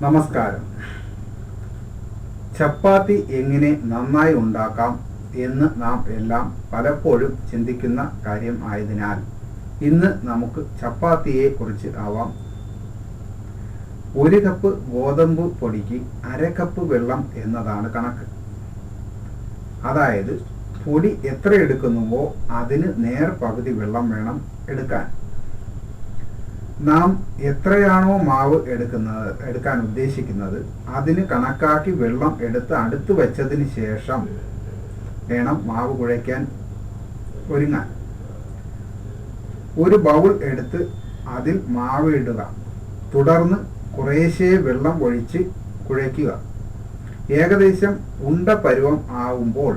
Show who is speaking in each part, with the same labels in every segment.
Speaker 1: നമസ്കാരം. ചപ്പാത്തി എങ്ങനെ നന്നായി ഉണ്ടാക്കാം എന്ന് നാം എല്ലാം പലപ്പോഴും ചിന്തിക്കുന്ന കാര്യം ആയതിനാൽ ഇന്ന് നമുക്ക് ചപ്പാത്തിയെ കുറിച്ച് ആവാം. 1 കപ്പ് ഗോതമ്പ് പൊടിക്ക് 1/2 കപ്പ് വെള്ളം എന്നതാണ് കണക്ക്. അതായത് പൊടി എത്ര എടുക്കുന്നുവോ അതിന് നേർ പകുതി വെള്ളം വേണം എടുക്കാൻ. നാം എത്രയാണോ മാവ് എടുക്കാൻ ഉദ്ദേശിക്കുന്നത് അതിന് കണക്കാക്കി വെള്ളം എടുത്ത് അടുത്ത് വെച്ചതിന് ശേഷം വേണം മാവ് കുഴയ്ക്കാൻ ഒരുങ്ങാൻ. ഒരു ബൗൾ എടുത്ത് അതിൽ മാവ് ഇടുക. തുടർന്ന് കുറേശ്ശെ വെള്ളം ഒഴിച്ച് കുഴയ്ക്കുക. ഏകദേശം ഉണ്ട പരുവം ആവുമ്പോൾ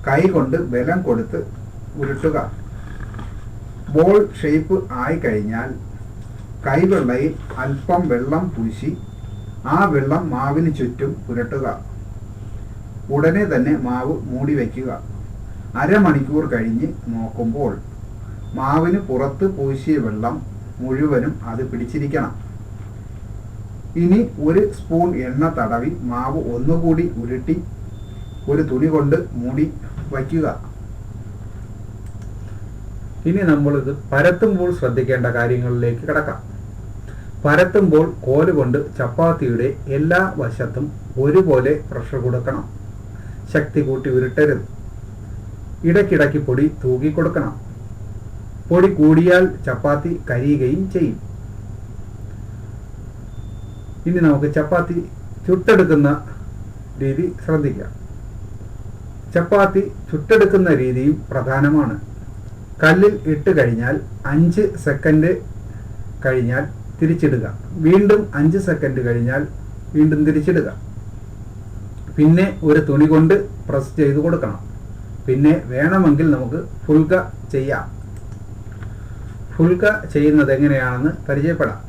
Speaker 1: കൈകൊണ്ട് ബലം കൊടുത്ത് ഉരുട്ടുക. ബോൾ ഷേപ്പ് ആയി കഴിഞ്ഞാൽ കൈവെള്ളയിൽ അല്പം വെള്ളം പൂശി ആ വെള്ളം മാവിന് ചുറ്റും പുരട്ടുക. ഉടനെ തന്നെ മാവ് മൂടി വയ്ക്കുക. അരമണിക്കൂർ കഴിഞ്ഞ് നോക്കുമ്പോൾ മാവിന് പുറത്ത് പൂശിയ വെള്ളം മുഴുവനും അത് പിടിച്ചിരിക്കണം. ഇനി 1 സ്പൂൺ എണ്ണ തടവി മാവ് ഒന്നുകൂടി ഉരുട്ടി ഒരു തുണി കൊണ്ട് മൂടി വയ്ക്കുക. ഇനി നമ്മളിത് പരത്തുമ്പോൾ ശ്രദ്ധിക്കേണ്ട കാര്യങ്ങളിലേക്ക് കിടക്കാം. പരത്തുമ്പോൾ കോലുകൊണ്ട് ചപ്പാത്തിയുടെ എല്ലാ വശത്തും ഒരുപോലെ പ്രഷർ കൊടുക്കണം. ശക്തി കൂട്ടി ഉരുട്ടരുത്. ഇടയ്ക്കിടയ്ക്ക് പൊടി തൂക്കി കൊടുക്കണം. പൊടി കൂടിയാൽ ചപ്പാത്തി കരിയുകയും ചെയ്യും. ഇനി നമുക്ക് ചപ്പാത്തി ചുട്ടെടുക്കുന്ന രീതി ശ്രദ്ധിക്കാം. ചപ്പാത്തി ചുട്ടെടുക്കുന്ന രീതിയും പ്രധാനമാണ്. കല്ലിൽ ഇട്ട് കഴിഞ്ഞാൽ 5 സെക്കൻഡ് കഴിഞ്ഞാൽ തിരിച്ചിടുക. വീണ്ടും 5 സെക്കൻഡ് കഴിഞ്ഞാൽ വീണ്ടും തിരിച്ചിടുക. പിന്നെ ഒരു തുണി കൊണ്ട് പ്രസ് ചെയ്ത് കൊടുക്കണം. പിന്നെ വേണമെങ്കിൽ നമുക്ക് ഫുൽക ചെയ്യാം. ഫുൽക ചെയ്യുന്നത് എങ്ങനെയാണെന്ന് പരിചയപ്പെടാം.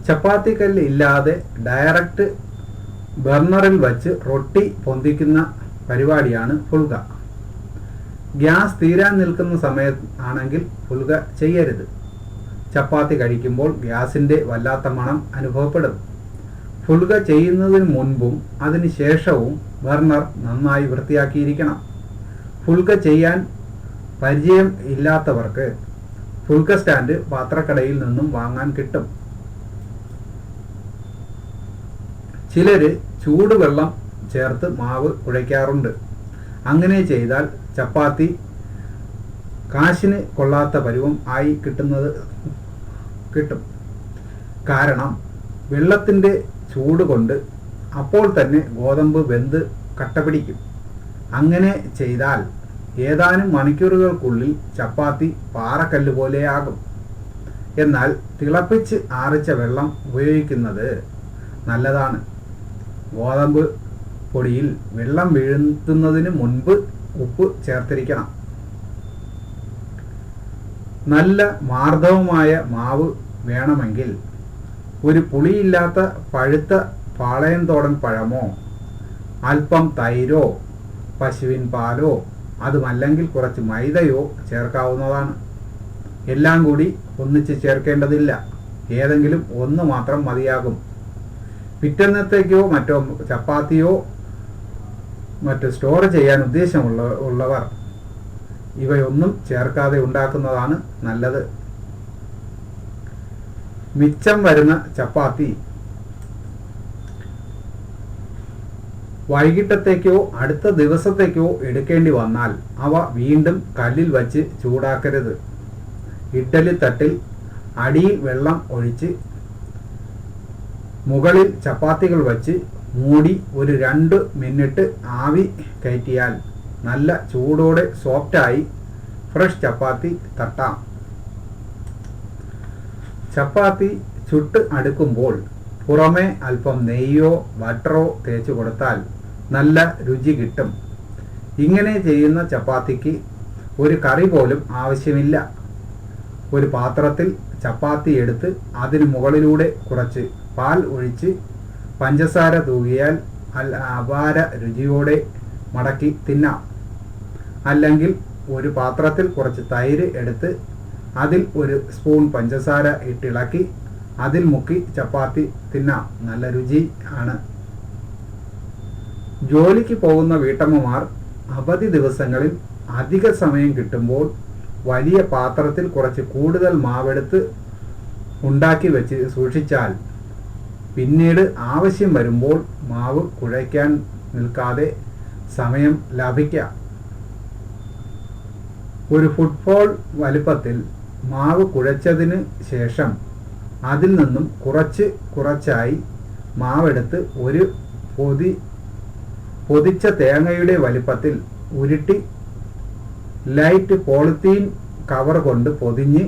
Speaker 1: ചപ്പാത്തി കല്ല് ഇല്ലാതെ ഡയറക്റ്റ് ബർണറിൽ വച്ച് റൊട്ടി പൊന്തിക്കുന്ന പരിപാടിയാണ് ഫുൽക. ഗ്യാസ് തീരാൻ നിൽക്കുന്ന സമയത്ത് ആണെങ്കിൽ ഫുൽക ചെയ്യരുത്. ചപ്പാത്തി കഴിക്കുമ്പോൾ ഗ്യാസിൻ്റെ വല്ലാത്ത മണം അനുഭവപ്പെടും. ഫുൽക ചെയ്യുന്നതിന് മുൻപും അതിന് ശേഷവും ബർണർ നന്നായി വൃത്തിയാക്കിയിരിക്കണം. ഫുൽക ചെയ്യാൻ പരിചയം ഇല്ലാത്തവർക്ക് ഫുൽക സ്റ്റാൻഡ് പാത്രക്കടയിൽ നിന്നും വാങ്ങാൻ കിട്ടും. ചിലര് ചൂടുവെള്ളം ചേർത്ത് മാവ് കുഴയ്ക്കാറുണ്ട്. അങ്ങനെ ചെയ്താൽ ചപ്പാത്തി കാശിന് കൊള്ളാത്ത പരുവം ആയി കിട്ടും. കാരണം വെള്ളത്തിൻ്റെ ചൂട് കൊണ്ട് അപ്പോൾ തന്നെ ഗോതമ്പ് വെന്ത് കട്ടപിടിക്കും. അങ്ങനെ ചെയ്താൽ ഏതാനും മണിക്കൂറുകൾക്കുള്ളിൽ ചപ്പാത്തി പാറക്കല്ല് പോലെയാകും. എന്നാൽ തിളപ്പിച്ച് ആറിച്ച വെള്ളം ഉപയോഗിക്കുന്നത് നല്ലതാണ്. ഗോതമ്പ് പൊടിയിൽ വെള്ളം വീഴുന്നതിന് മുൻപ് ഉപ്പ് ചേർത്തിരിക്കണം. നല്ല മാർദ്ദവമായ മാവ് വേണമെങ്കിൽ ഒരു പുളിയില്ലാത്ത പഴുത്ത പാളയംതോടൻ പഴമോ അല്പം തൈരോ പശുവിൻ പാലോ അതുമല്ലെങ്കിൽ കുറച്ച് മൈദയോ ചേർക്കാവുന്നതാണ്. എല്ലാം കൂടി ഒന്നിച്ച് ചേർക്കേണ്ടതില്ല. ഏതെങ്കിലും ഒന്ന് മാത്രം മതിയാകും. പിറ്റന്നത്തേക്കോ മറ്റോ ചപ്പാത്തിയോ മറ്റു സ്റ്റോർ ചെയ്യാൻ ഉള്ളവർ ഇവയൊന്നും ചേർക്കാതെ ഉണ്ടാക്കുന്നതാണ് നല്ലത്. മിച്ചം വരുന്ന ചപ്പാത്തി വൈകിട്ടത്തേക്കോ അടുത്ത ദിവസത്തേക്കോ എടുക്കേണ്ടി വന്നാൽ അവ വീണ്ടും കല്ലിൽ വച്ച് ചൂടാക്കരുത്. ഇഡ്ഡലി തട്ടിൽ അടിയിൽ വെള്ളം ഒഴിച്ച് മുകളിൽ ചപ്പാത്തികൾ വച്ച് മൂടി ഒരു 2 മിനിറ്റ് ആവി കയറ്റിയാൽ നല്ല ചൂടോടെ സോഫ്റ്റായി ഫ്രഷ് ചപ്പാത്തി തട്ടാം. ചപ്പാത്തി ചുട്ട് അടുക്കുമ്പോൾ പുറമെ അല്പം നെയ്യോ ബട്ടറോ തേച്ച് കൊടുത്താൽ നല്ല രുചി കിട്ടും. ഇങ്ങനെ ചെയ്യുന്ന ചപ്പാത്തിക്ക് ഒരു കറി പോലും ആവശ്യമില്ല. ഒരു പാത്രത്തിൽ ചപ്പാത്തി എടുത്ത് അതിന് മുകളിലൂടെ കുറച്ച് പാൽ ഒഴിച്ച് പഞ്ചസാര തൂകിയാൽ അപാര രുചിയോടെ മടക്കി തിന്നാം. അല്ലെങ്കിൽ ഒരു പാത്രത്തിൽ കുറച്ച് തൈര് എടുത്ത് അതിൽ 1 സ്പൂൺ പഞ്ചസാര ഇട്ടിളക്കി അതിൽ മുക്കി ചപ്പാത്തി തിന്നാം. നല്ല രുചി ആണ്. ജോലിക്ക് പോകുന്ന വീട്ടമ്മമാർ അവധി ദിവസങ്ങളിൽ അധിക സമയം കിട്ടുമ്പോൾ വലിയ പാത്രത്തിൽ കുറച്ച് കൂടുതൽ മാവെടുത്ത് ഉണ്ടാക്കി വെച്ച് സൂക്ഷിച്ചാൽ പിന്നീട് ആവശ്യം വരുമ്പോൾ മാവ് കുഴയ്ക്കാൻ നിൽക്കാതെ സമയം ലാഭിക്കാം. ഒരു ഫുട്ബോൾ വലിപ്പത്തിൽ മാവ് കുഴച്ചതിന് ശേഷം അതിൽ നിന്നും കുറച്ചായി മാവെടുത്ത് ഒരു പൊതിച്ച തേങ്ങയുടെ വലിപ്പത്തിൽ ഉരുട്ടി ലൈറ്റ് പോളിത്തീൻ കവർ കൊണ്ട് പൊതിഞ്ഞ്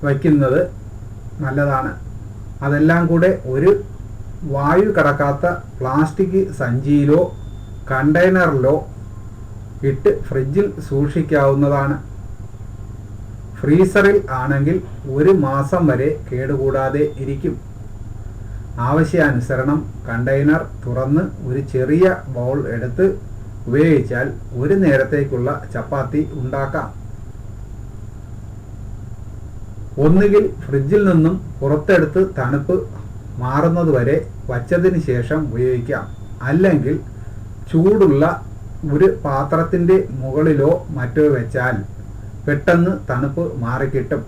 Speaker 1: വയ്ക്കുന്നത് നല്ലതാണ്. അതെല്ലാം കൂടെ ഒരു വായു കടക്കാത്ത പ്ലാസ്റ്റിക് സഞ്ചിയിലോ കണ്ടെയ്നറിലോ ഇട്ട് ഫ്രിഡ്ജിൽ സൂക്ഷിക്കാവുന്നതാണ്. ഫ്രീസറിൽ ആണെങ്കിൽ 1 മാസം വരെ കേടുകൂടാതെ ഇരിക്കും. ആവശ്യാനുസരണം കണ്ടെയ്നർ തുറന്ന് ഒരു ചെറിയ ബൗൾ എടുത്ത് ഉപയോഗിച്ചാൽ ഒരു നേരത്തേക്കുള്ള ചപ്പാത്തി ഉണ്ടാക്കാം. ഒന്നുകിൽ ഫ്രിഡ്ജിൽ നിന്നും പുറത്തെടുത്ത് തണുപ്പ് മാറുന്നതുവരെ വച്ചതിന് ശേഷം ഉപയോഗിക്കാം. അല്ലെങ്കിൽ ചൂടുള്ള ഒരു പാത്രത്തിൻ്റെ മുകളിലോ മറ്റോ വെച്ചാൽ പെട്ടെന്ന് തണുപ്പ് മാറിക്കിട്ടും.